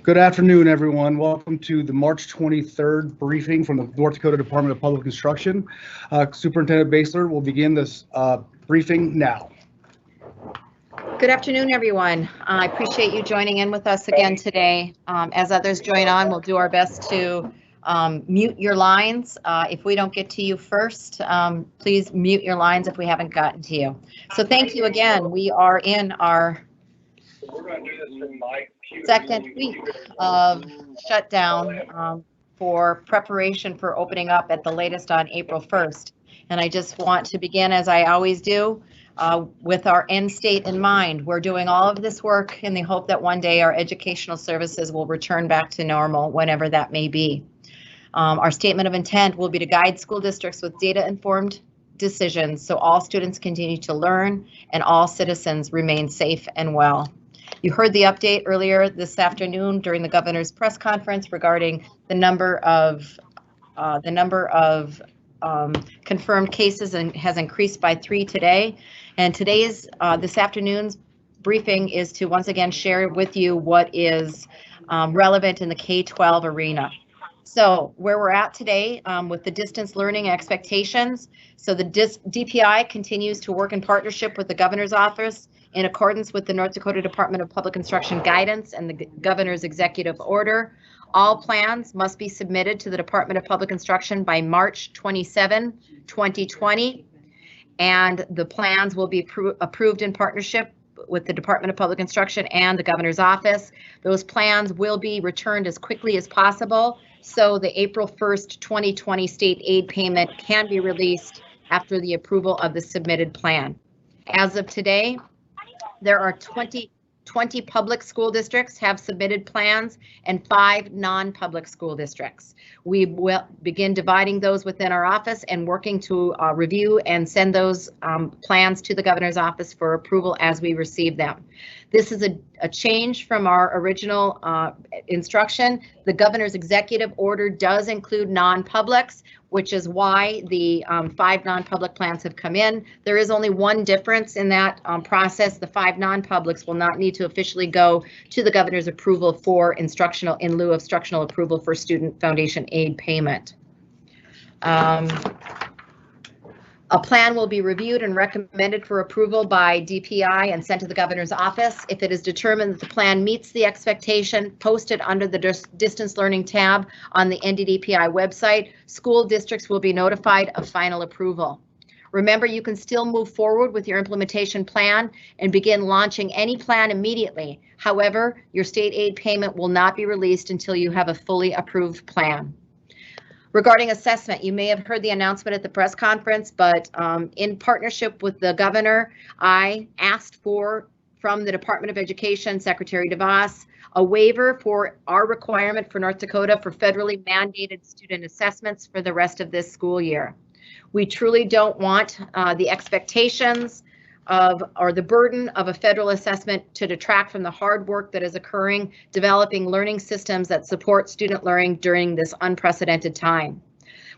Good afternoon, everyone. Welcome to the March 23rd briefing from the North Dakota Department of Public Instruction. Superintendent Basler will begin this briefing now. Good afternoon, everyone. I appreciate you joining in with us again today. As others join on, we'll do our best to mute your lines. If we don't get to you first, please mute your lines if we haven't gotten to you. So thank you again. We are in our second week of shutdown for preparation for opening up at the latest on April 1st. And I just want to begin, as I always do, with our end state in mind. We're doing all of this work in the hope that one day our educational services will return back to normal, whenever that may be. Our statement of intent will be to guide school districts with data-informed decisions so all students continue to learn and all citizens remain safe and well. You heard the update earlier this afternoon during the governor's press conference regarding the number of confirmed cases and has increased by 3 today. And this afternoon's briefing is to once again share with you what is relevant in the K-12 arena. So where we're at today with the distance learning expectations. So the DPI continues to work in partnership with the governor's office in accordance with the North Dakota Department of Public Instruction guidance and the governor's executive order. All plans must be submitted to the Department of Public Instruction by March 27, 2020. And the plans will be approved in partnership with the Department of Public Instruction and the governor's office. Those plans will be returned as quickly as possible, so the April 1st, 2020 state aid payment can be released after the approval of the submitted plan. As of today, there are 20 public school districts have submitted plans and 5 non-public school districts. We will begin dividing those within our office and working to review and send those plans to the governor's office for approval as we receive them. This is a change from our original instruction. The governor's executive order does include non-publics, which is why the 5 non-public plans have come in. There is only one difference in that process. The 5 non-publics will not need to officially go to the governor's approval for instructional, in lieu of instructional approval for student foundation aid payment. A plan will be reviewed and recommended for approval by DPI and sent to the governor's office. If it is determined that the plan meets the expectation posted under the distance learning tab on the NDDPI website, school districts will be notified of final approval. Remember, you can still move forward with your implementation plan and begin launching any plan immediately. However, your state aid payment will not be released until you have a fully approved plan. Regarding assessment, you may have heard the announcement at the press conference, but in partnership with the governor, I asked from the Department of Education, Secretary DeVos, a waiver for our requirement for North Dakota for federally mandated student assessments for the rest of this school year. We truly don't want the expectations or the burden of a federal assessment to detract from the hard work that is occurring, developing learning systems that support student learning during this unprecedented time.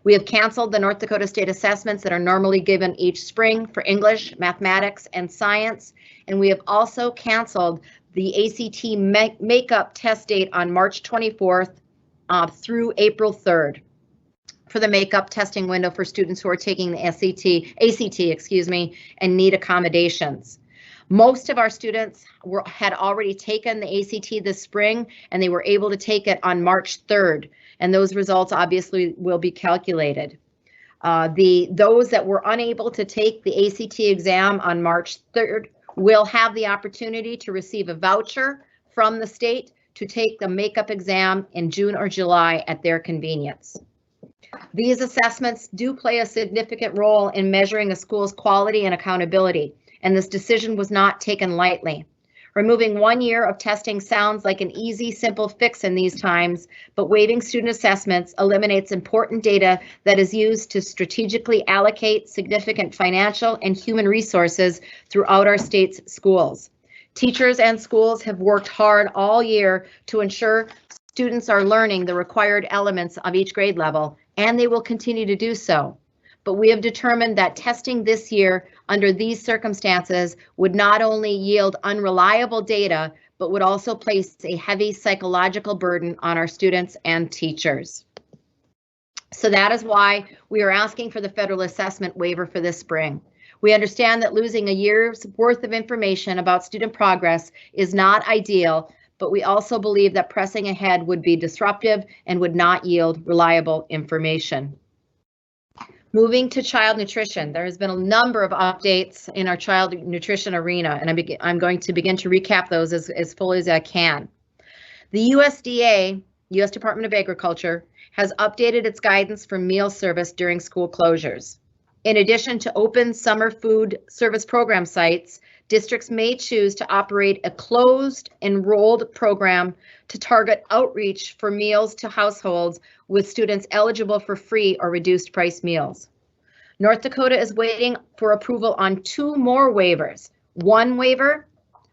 We have canceled the North Dakota state assessments that are normally given each spring for English, mathematics, and science, and we have also canceled the ACT makeup test date on March 24th through April 3rd. For the makeup testing window for students who are taking the ACT, and need accommodations. Most of our students had already taken the ACT this spring, and they were able to take it on March 3rd, and those results obviously will be calculated. Those that were unable to take the ACT exam on March 3rd will have the opportunity to receive a voucher from the state to take the makeup exam in June or July at their convenience. These assessments do play a significant role in measuring a school's quality and accountability, and this decision was not taken lightly. Removing 1 year of testing sounds like an easy, simple fix in these times, but waiving student assessments eliminates important data that is used to strategically allocate significant financial and human resources throughout our state's schools. Teachers and schools have worked hard all year to ensure students are learning the required elements of each grade level, and they will continue to do so. But we have determined that testing this year under these circumstances would not only yield unreliable data, but would also place a heavy psychological burden on our students and teachers. So that is why we are asking for the federal assessment waiver for this spring. We understand that losing a year's worth of information about student progress is not ideal, but we also believe that pressing ahead would be disruptive and would not yield reliable information. Moving to child nutrition, there has been a number of updates in our child nutrition arena, and I'm going to begin to recap those as fully as I can. The USDA, U.S. Department of Agriculture, has updated its guidance for meal service during school closures. In addition to open summer food service program sites, districts may choose to operate a closed enrolled program to target outreach for meals to households with students eligible for free or reduced price meals. North Dakota is waiting for approval on 2 more waivers. One waiver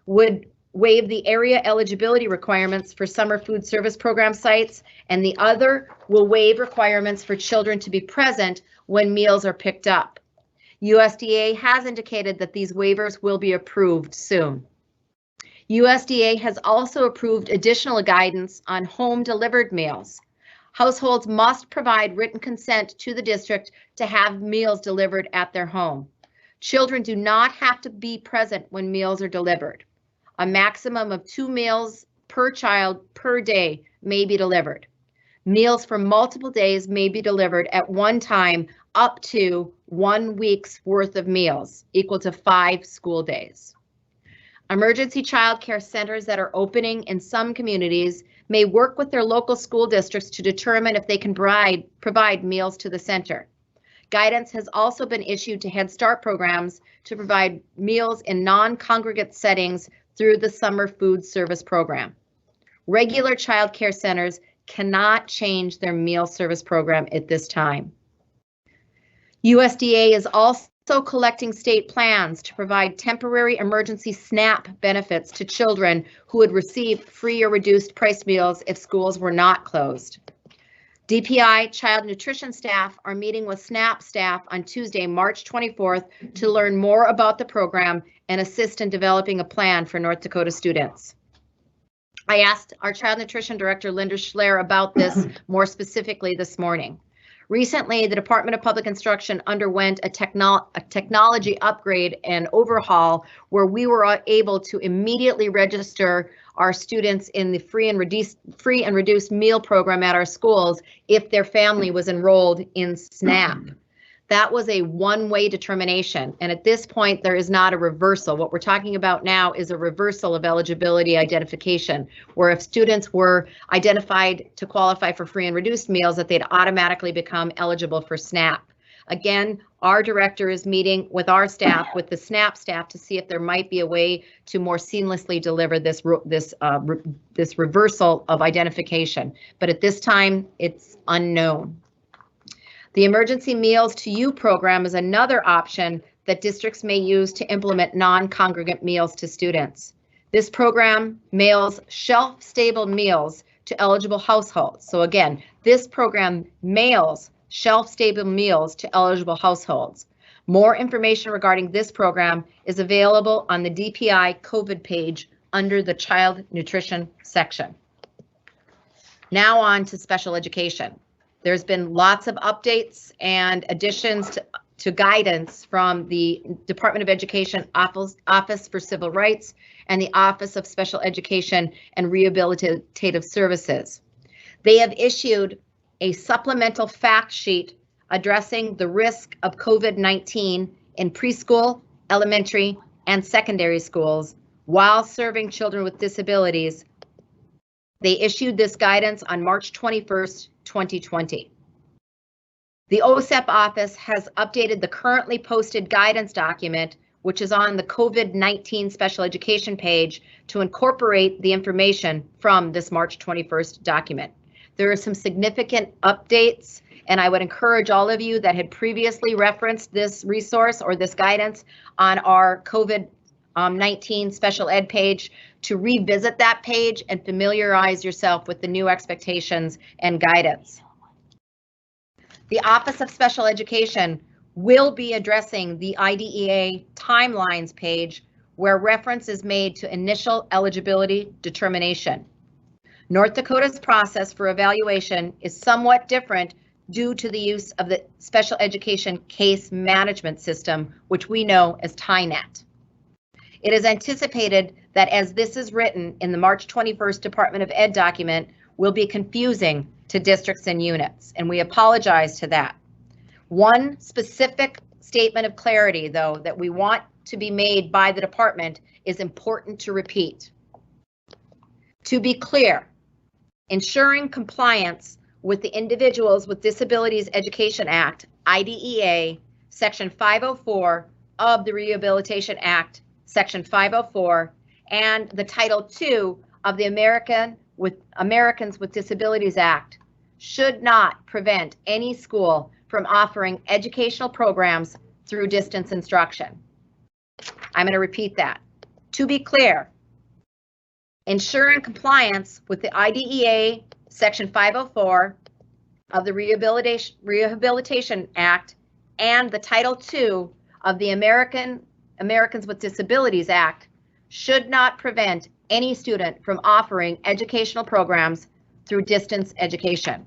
would waive the area eligibility requirements for summer food service program sites, and the other will waive requirements for children to be present when meals are picked up. USDA has indicated that these waivers will be approved soon. USDA has also approved additional guidance on home delivered meals. Households must provide written consent to the district to have meals delivered at their home. Children do not have to be present when meals are delivered. A maximum of 2 meals per child per day may be delivered. Meals for multiple days may be delivered at one time up to 1 week's worth of meals, equal to 5 school days. Emergency child care centers that are opening in some communities may work with their local school districts to determine if they can provide meals to the center. Guidance has also been issued to Head Start programs to provide meals in non-congregate settings through the summer food service program. Regular child care centers cannot change their meal service program at this time. USDA is also collecting state plans to provide temporary emergency SNAP benefits to children who would receive free or reduced price meals if schools were not closed. DPI child nutrition staff are meeting with SNAP staff on Tuesday, March 24th to learn more about the program and assist in developing a plan for North Dakota students. I asked our child nutrition director, Linda Schler, about this more specifically this morning. Recently, the Department of Public Instruction underwent a technology upgrade and overhaul where we were able to immediately register our students in the free and reduced meal program at our schools if their family was enrolled in SNAP. That was a one-way determination, and at this point there is not a reversal. What we're talking about now is a reversal of eligibility identification, where if students were identified to qualify for free and reduced meals, that they'd automatically become eligible for SNAP. Again, our director is meeting with our staff, with the SNAP staff, to see if there might be a way to more seamlessly deliver this reversal of identification. But at this time, it's unknown. The Emergency Meals to You program is another option that districts may use to implement non-congregate meals to students. This program mails shelf-stable meals to eligible households. So again, this program mails shelf-stable meals to eligible households. More information regarding this program is available on the DPI COVID page under the Child Nutrition section. Now on to special education. There's been lots of updates and additions to guidance from the Department of Education Office for Civil Rights and the Office of Special Education and Rehabilitative Services. They have issued a supplemental fact sheet addressing the risk of COVID-19 in preschool, elementary, and secondary schools while serving children with disabilities. They issued this guidance on March 21st, 2020. The OSEP office has updated the currently posted guidance document, which is on the COVID-19 special education page, to incorporate the information from this March 21st document. There are some significant updates, and I would encourage all of you that had previously referenced this resource or this guidance on our COVID-19 special ed page to revisit that page and familiarize yourself with the new expectations and guidance. The Office of Special Education will be addressing the IDEA timelines page, where reference is made to initial eligibility determination. North Dakota's process for evaluation is somewhat different due to the use of the special education case management system, which we know as TINET. It is anticipated that as this is written in the March 21st Department of Ed document will be confusing to districts and units, and we apologize to that. One specific statement of clarity, though, that we want to be made by the department is important to repeat. To be clear, ensuring compliance with the Individuals with Disabilities Education Act, IDEA, Section 504 of the Rehabilitation Act, Section 504, and the Title II of the Americans with Disabilities Act should not prevent any school from offering educational programs through distance instruction. I'm going to repeat that. To be clear, ensuring compliance with the IDEA Section 504 of the Rehabilitation Act and the Title II of the Americans with Disabilities Act should not prevent any student from offering educational programs through distance education.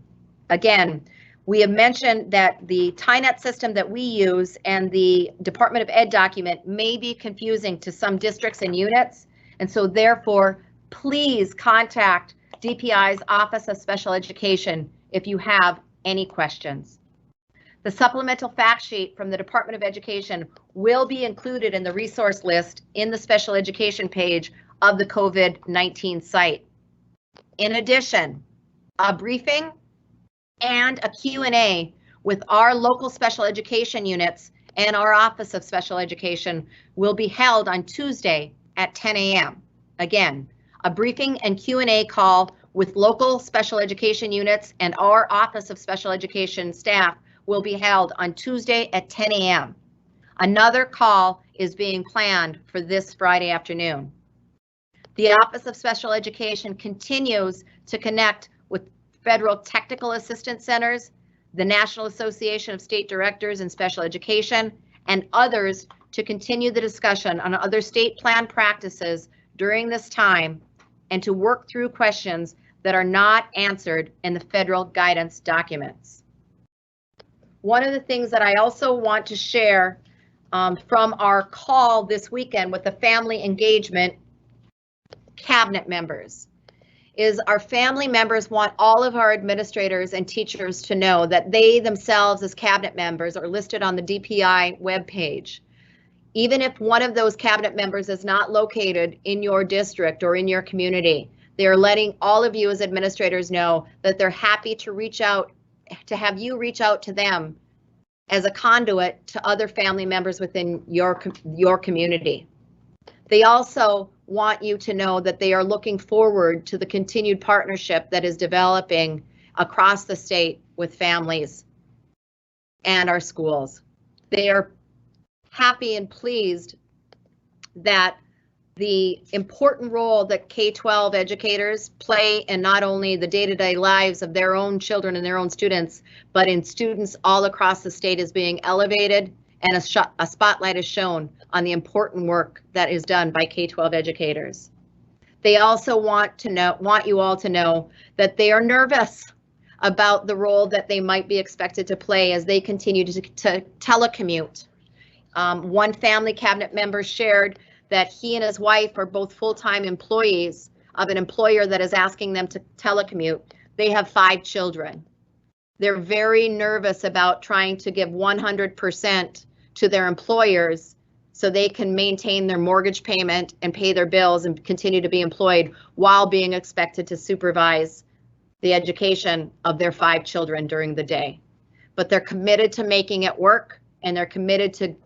Again, we have mentioned that the TINET system that we use and the Department of Ed document may be confusing to some districts and units, and so therefore, please contact DPI's Office of Special Education if you have any questions. The supplemental fact sheet from the Department of Education will be included in the resource list in the special education page of the COVID-19 site. In addition, a briefing and a Q&A with our local special education units and our Office of Special Education will be held on Tuesday at 10 a.m. Again, a briefing and Q&A call with local special education units and our Office of Special Education staff will be held on Tuesday at 10 a.m. Another call is being planned for this Friday afternoon. The Office of Special Education continues to connect with federal technical assistance centers, the National Association of State Directors in Special Education, and others to continue the discussion on other state plan practices during this time and to work through questions that are not answered in the federal guidance documents. One of the things that I also want to share from our call this weekend with the family engagement cabinet members is our family members want all of our administrators and teachers to know that they themselves as cabinet members are listed on the DPI webpage. Even if one of those cabinet members is not located in your district or in your community, they are letting all of you as administrators know that they're happy to reach out, to have you reach out to them as a conduit to other family members within your community. They also want you to know that they are looking forward to the continued partnership that is developing across the state with families and our schools. They are happy and pleased that the important role that K-12 educators play in not only the day-to-day lives of their own children and their own students, but in students all across the state is being elevated, and a spotlight is shown on the important work that is done by K-12 educators. They also want you all to know that they are nervous about the role that they might be expected to play as they continue to telecommute. One family cabinet member shared that he and his wife are both full-time employees of an employer that is asking them to telecommute. They have 5 children. They're very nervous about trying to give 100% to their employers so they can maintain their mortgage payment and pay their bills and continue to be employed while being expected to supervise the education of their 5 children during the day. But they're committed to making it work, and they're committed to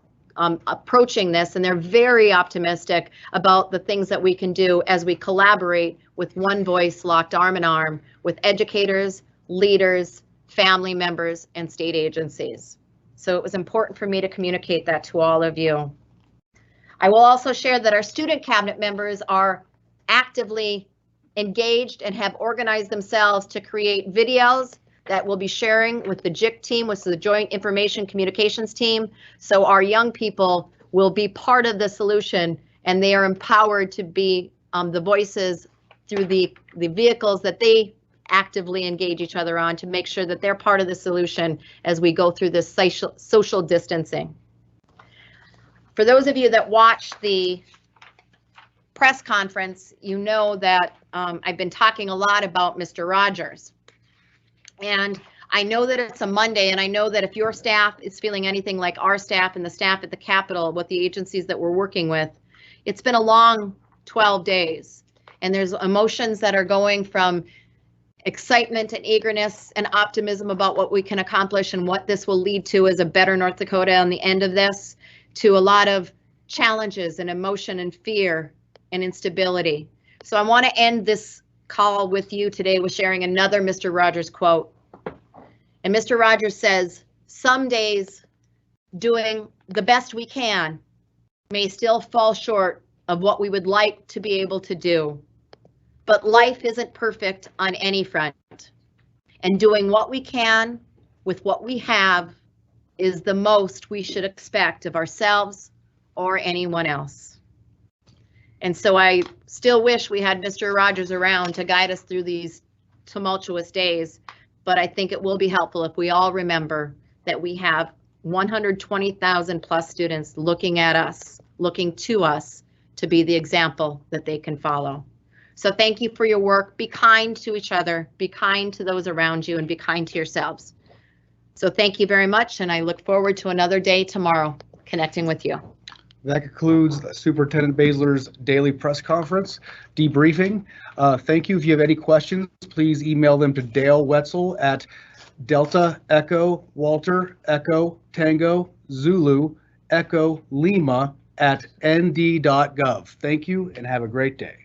approaching this, and they're very optimistic about the things that we can do as we collaborate with one voice, locked arm in arm with educators, leaders, family members, and state agencies. So it was important for me to communicate that to all of you. I will also share that our student cabinet members are actively engaged and have organized themselves to create videos that we'll be sharing with the JIC team, which is the Joint Information Communications team. So our young people will be part of the solution and they are empowered to be the voices through the vehicles that they actively engage each other on to make sure that they're part of the solution as we go through this social distancing. For those of you that watched the press conference, you know that I've been talking a lot about Mr. Rogers. And I know that it's a Monday, and I know that if your staff is feeling anything like our staff and the staff at the Capitol, with the agencies that we're working with, it's been a long 12 days. And there's emotions that are going from excitement and eagerness and optimism about what we can accomplish and what this will lead to as a better North Dakota on the end of this, to a lot of challenges and emotion and fear and instability. So I want to end this call with you today with sharing another Mr. Rogers quote. And Mr. Rogers says, "Some days doing the best we can may still fall short of what we would like to be able to do. But life isn't perfect on any front. And doing what we can with what we have is the most we should expect of ourselves or anyone else." And so I still wish we had Mr. Rogers around to guide us through these tumultuous days, but I think it will be helpful if we all remember that we have 120,000 plus students looking at us, looking to us to be the example that they can follow. So thank you for your work. Be kind to each other, be kind to those around you, and be kind to yourselves. So thank you very much, and I look forward to another day tomorrow connecting with you. That concludes Superintendent Basler's daily press conference debriefing. Thank you. If you have any questions, please email them to Dale Wetzel at Delta Echo Walter Echo Tango Zulu Echo Lima at nd.gov. Thank you and have a great day.